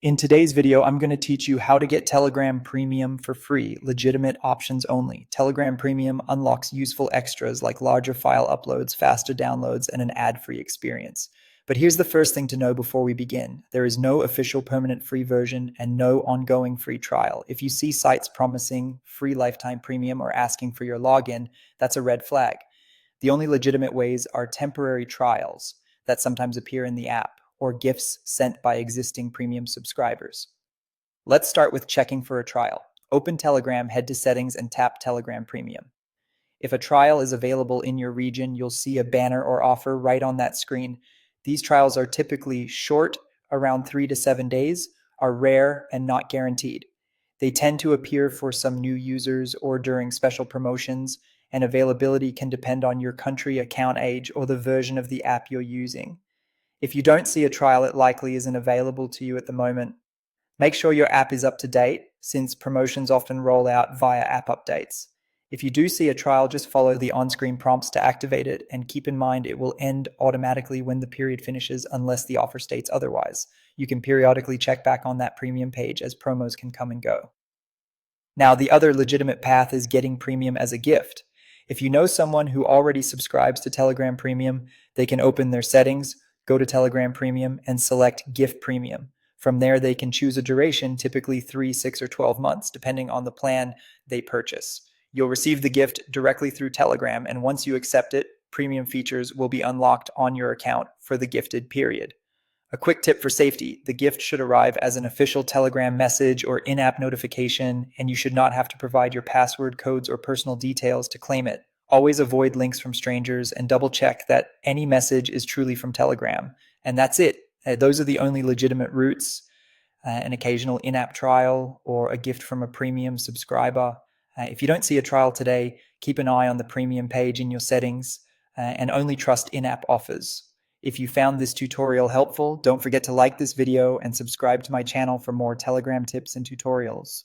In today's video, I'm going to teach you how to get Telegram Premium for free, legitimate options only. Telegram Premium unlocks useful extras like larger file uploads, faster downloads, and an ad-free experience. But here's the first thing to know before we begin. There is no official permanent free version and no ongoing free trial. If you see sites promising free lifetime premium or asking for your login, that's a red flag. The only legitimate ways are temporary trials that sometimes appear in the app or gifts sent by existing premium subscribers. Let's start with checking for a trial. Open Telegram, head to Settings, and tap Telegram Premium. If a trial is available in your region, you'll see a banner or offer right on that screen. These trials are typically short, around 3 to 7 days, are rare, and not guaranteed. They tend to appear for some new users or during special promotions, and availability can depend on your country, account age, or the version of the app you're using. If you don't see a trial, it likely isn't available to you at the moment. Make sure your app is up to date, since promotions often roll out via app updates. If you do see a trial, just follow the on-screen prompts to activate it, and keep in mind it will end automatically when the period finishes unless the offer states otherwise. You can periodically check back on that premium page as promos can come and go. Now, the other legitimate path is getting premium as a gift. If you know someone who already subscribes to Telegram Premium, they can open their settings, go to Telegram Premium, and select Gift Premium. From there, they can choose a duration, typically 3, 6, or 12 months, depending on the plan they purchase. You'll receive the gift directly through Telegram, and once you accept it, premium features will be unlocked on your account for the gifted period. A quick tip for safety: the gift should arrive as an official Telegram message or in-app notification, and you should not have to provide your password, codes, or personal details to claim it. Always avoid links from strangers and double check that any message is truly from Telegram. And that's it. Those are the only legitimate routes. An occasional in-app trial or a gift from a premium subscriber. If you don't see a trial today, keep an eye on the premium page in your settings and only trust in-app offers. If you found this tutorial helpful, don't forget to like this video and subscribe to my channel for more Telegram tips and tutorials.